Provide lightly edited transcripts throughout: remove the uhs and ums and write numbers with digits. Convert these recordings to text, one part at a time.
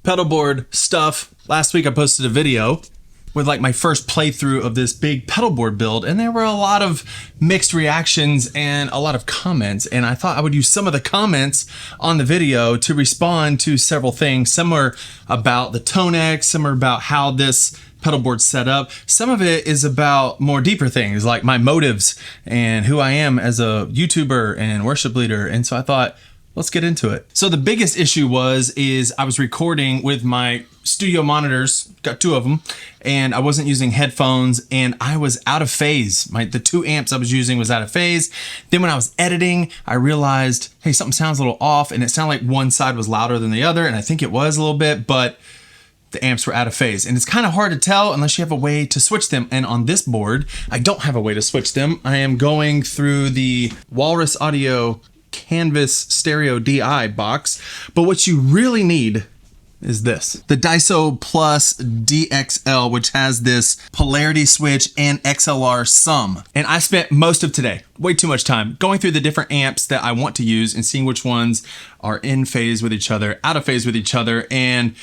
pedal board stuff. Last week I posted a video with like my first playthrough of this big pedal board build, and there were a lot of mixed reactions and a lot of comments, and I thought I would use some of the comments on the video to respond to several things. Some are about the TONEX, some are about how this pedal board's set up. Some of it is about more deeper things like my motives and who I am as a YouTuber and worship leader, and so I thought, let's get into it. So the biggest issue is I was recording with my studio monitors, got two of them, and I wasn't using headphones, and I was out of phase. The 2 amps I was using was out of phase. Then when I was editing, I realized, hey, something sounds a little off, and it sounded like one side was louder than the other, and I think it was a little bit, but the amps were out of phase. And it's kind of hard to tell unless you have a way to switch them. And on this board, I don't have a way to switch them. I am going through the Walrus Audio Canvas Stereo DI box, but what you really need is this, the Daiso Plus DXL, which has this polarity switch and XLR sum. And I spent most of today, way too much time, going through the different amps that I want to use and seeing which ones are in phase with each other, out of phase with each other. And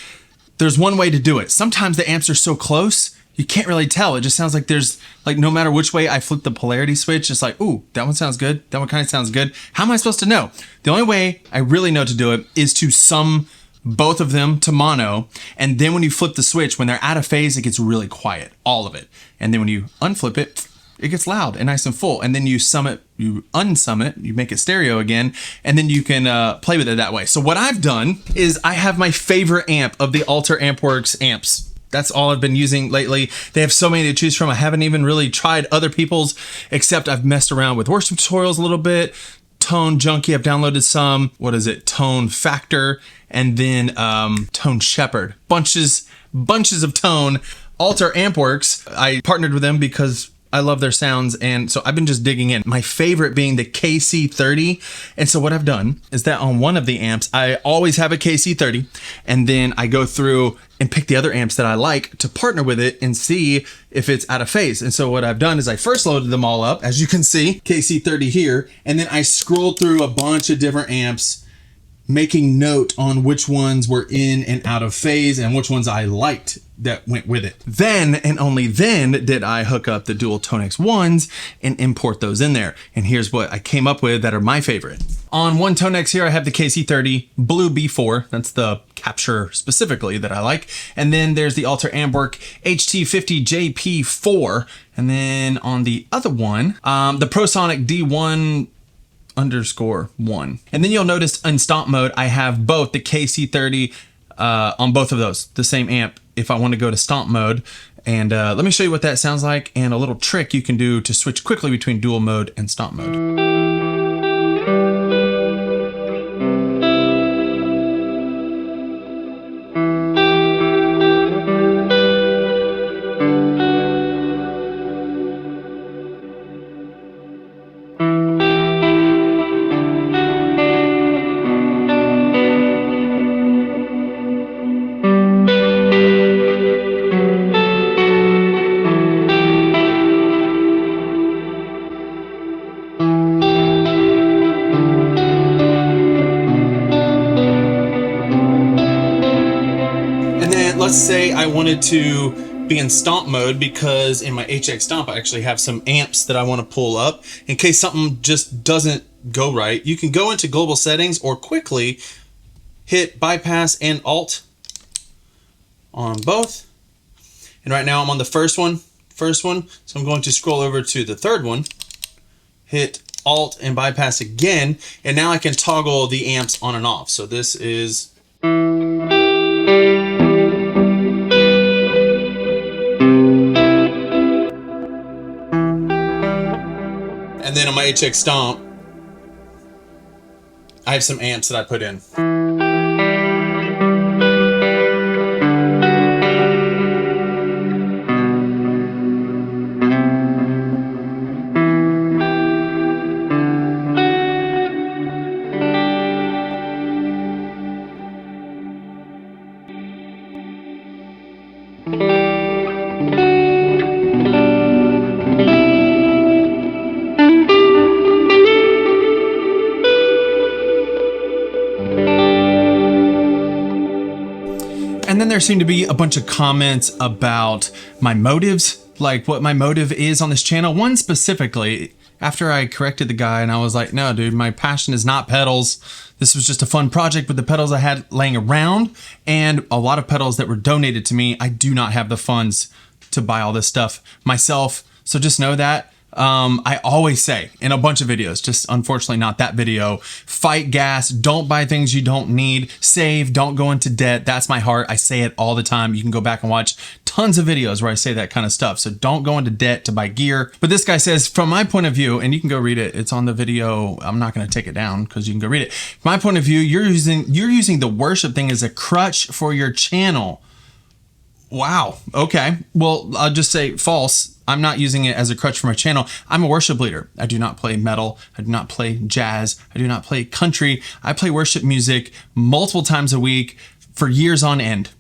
there's one way to do it. Sometimes the amps are so close, you can't really tell. It just sounds like there's, like, no matter which way I flip the polarity switch, it's like, ooh, that one sounds good. That one kind of sounds good. How am I supposed to know? The only way I really know to do it is to sum both of them to mono. And then when you flip the switch, when they're out of phase, it gets really quiet, all of it. And then when you unflip it, it gets loud and nice and full. And then you sum it, you unsum it, you make it stereo again, and then you can play with it that way. So what I've done is I have my favorite amp of the Alter Ampworks amps. That's all I've been using lately. They have so many to choose from. I haven't even really tried other people's, except I've messed around with worship tutorials a little bit. Tone Junkie, I've downloaded some. What is it? Tone Factor, and then Tone Shepherd. Bunches of tone. Alter Ampworks, I partnered with them because I love their sounds, and so I've been just digging in. My favorite being the KC30. And so what I've done is that on one of the amps, I always have a KC30, and then I go through and pick the other amps that I like to partner with it and see if it's out of phase. And so what I've done is I first loaded them all up, as you can see, KC30 here, and then I scrolled through a bunch of different amps, making note on which ones were in and out of phase and which ones I liked that went with it. Then, and only then, did I hook up the dual TONEX ones and import those in there. And here's what I came up with that are my favorite. On one TONEX here, I have the KC30 Blue B4. That's the capture specifically that I like. And then there's the Alter Ampwork HT50 JP4. And then on the other one, the ProSonic D1 _1. And then you'll notice in stomp mode, I have both the KC30 on both of those, the same amp, if I want to go to stomp mode. And let me show you what that sounds like and a little trick you can do to switch quickly between dual mode and stomp mode. Let's say I wanted to be in stomp mode because in my HX Stomp I actually have some amps that I want to pull up in case something just doesn't go right. You can go into global settings or quickly hit bypass and alt on both. And right now I'm on the first one. So I'm going to scroll over to the third one, hit alt and bypass again, and now I can toggle the amps on and off. So this is and then on my HX Stomp, I have some amps that I put in. And then there seemed to be a bunch of comments about my motives, like what my motive is on this channel. One specifically, after I corrected the guy and I was like, no, dude, my passion is not pedals. This was just a fun project with the pedals I had laying around and a lot of pedals that were donated to me. I do not have the funds to buy all this stuff myself. So just know that. I always say in a bunch of videos, just unfortunately not that video, fight gas, don't buy things you don't need, save, don't go into debt. That's my heart. I say it all the time. You can go back and watch tons of videos where I say that kind of stuff. So don't go into debt to buy gear. But this guy says, from my point of view, and you can go read it. It's on the video. I'm not going to take it down because you can go read it. From my point of view, you're using the worship thing as a crutch for your channel. Wow. Okay. Well, I'll just say false. I'm not using it as a crutch for my channel. I'm a worship leader. I do not play metal. I do not play jazz. I do not play country. I play worship music multiple times a week for years on end.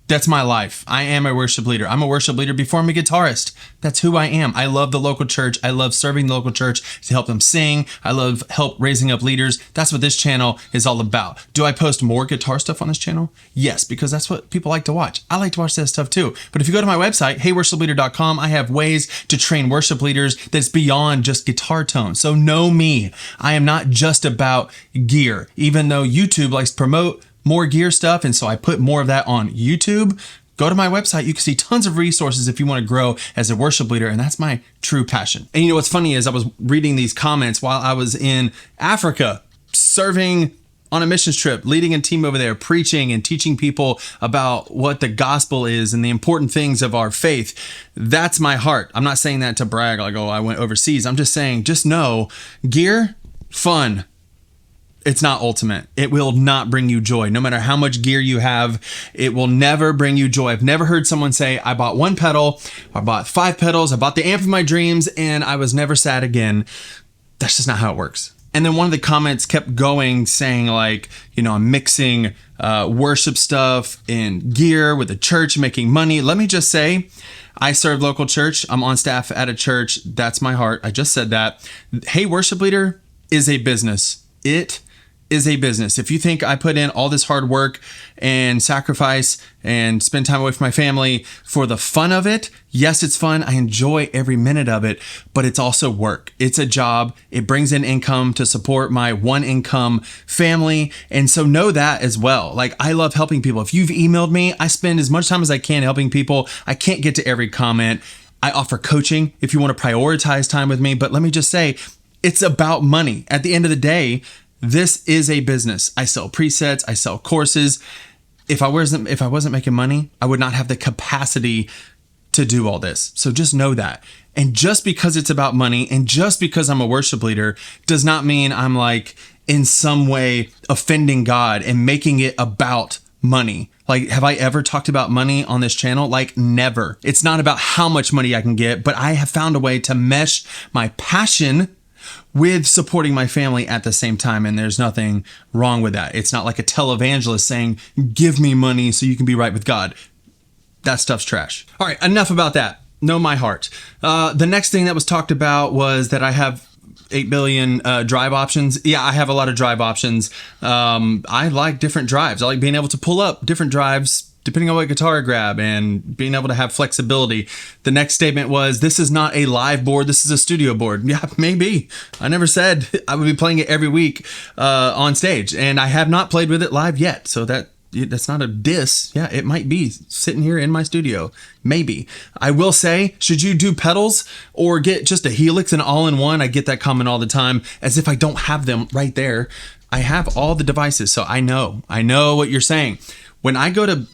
That's my life. I am a worship leader. I'm a worship leader before I'm a guitarist. That's who I am. I love the local church. I love serving the local church to help them sing. I love help raising up leaders. That's what this channel is all about. Do I post more guitar stuff on this channel? Yes, because that's what people like to watch. I like to watch that stuff too. But if you go to my website, heyworshipleader.com, I have ways to train worship leaders that's beyond just guitar tone. So know me. I am not just about gear, even though YouTube likes to promote more gear stuff, and so I put more of that on YouTube. Go to my website. You can see tons of resources if you want to grow as a worship leader, and that's my true passion. And you know what's funny is I was reading these comments while I was in Africa, serving on a missions trip, leading a team over there, preaching and teaching people about what the gospel is and the important things of our faith. That's my heart. I'm not saying that to brag like, oh, I went overseas. I'm just saying, just know, gear, fun. It's not ultimate. It will not bring you joy. No matter how much gear you have, it will never bring you joy. I've never heard someone say, I bought one pedal, I bought 5 pedals, I bought the amp of my dreams, and I was never sad again. That's just not how it works. And then one of the comments kept going saying like, you know, I'm mixing worship stuff and gear with the church, making money. Let me just say, I serve local church. I'm on staff at a church. That's my heart. I just said that. Hey, worship leader is a business. It is a business. If you think I put in all this hard work and sacrifice and spend time away from my family for the fun of it, yes, it's fun. I enjoy every minute of it, but it's also work. It's a job. It brings in income to support my one income family. And so know that as well. Like, I love helping people. If you've emailed me, I spend as much time as I can helping people. I can't get to every comment. I offer coaching if you want to prioritize time with me. But let me just say, it's about money. At the end of the day, this is a business. I sell presets. I sell courses. If I wasn't making money, I would not have the capacity to do all this. So just know that. And just because it's about money and just because I'm a worship leader does not mean I'm like in some way offending God and making it about money. Like, have I ever talked about money on this channel? Like, never. It's not about how much money I can get, but I have found a way to mesh my passion with supporting my family at the same time. And there's nothing wrong with that. It's not like a televangelist saying, give me money so you can be right with God. That stuff's trash. All right, enough about that. Know my heart. The next thing that was talked about was that I have 8 billion drive options. Yeah, I have a lot of drive options. I like different drives. I like being able to pull up different drives depending on what guitar I grab and being able to have flexibility. The next statement was, this is not a live board, this is a studio board. Yeah, maybe. I never said I would be playing it every week on stage, and I have not played with it live yet. So that's not a diss. Yeah, it might be sitting here in my studio. Maybe. I will say, should you do pedals or get just a Helix and all-in-one? I get that comment all the time, as if I don't have them right there. I have all the devices, so I know what you're saying. When I go to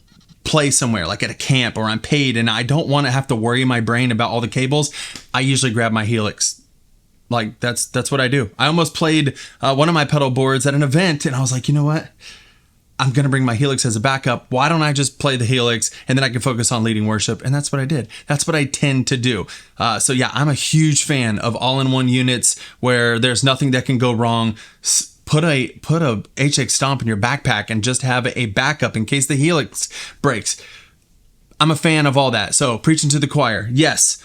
play somewhere like at a camp or I'm paid and I don't want to have to worry my brain about all the cables, I usually grab my Helix. Like, that's what I do. I almost played one of my pedal boards at an event and I was like, you know what? I'm going to bring my Helix as a backup. Why don't I just play the Helix and then I can focus on leading worship? And that's what I did. That's what I tend to do. So yeah, I'm a huge fan of all-in-one units where there's nothing that can go wrong. Put a HX Stomp in your backpack and just have a backup in case the Helix breaks. I'm a fan of all that. So preaching to the choir. Yes.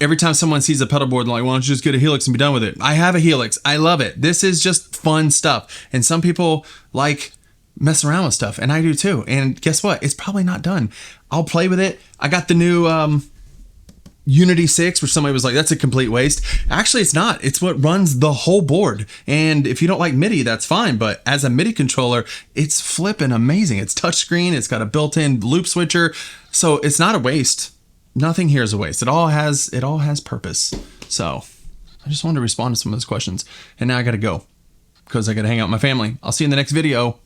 Every time someone sees a pedal board, they're like, why don't you just get a Helix and be done with it? I have a Helix. I love it. This is just fun stuff. And some people like mess around with stuff, and I do too. And guess what? It's probably not done. I'll play with it. I got the new Unity 6, which somebody was like, that's a complete waste. Actually, it's not. It's what runs the whole board. And if you don't like MIDI, that's fine. But as a MIDI controller, it's flipping amazing. It's touchscreen. It's got a built-in loop switcher. So it's not a waste. Nothing here is a waste. It all has purpose. So I just wanted to respond to some of those questions. And now I got to go because I got to hang out with my family. I'll see you in the next video.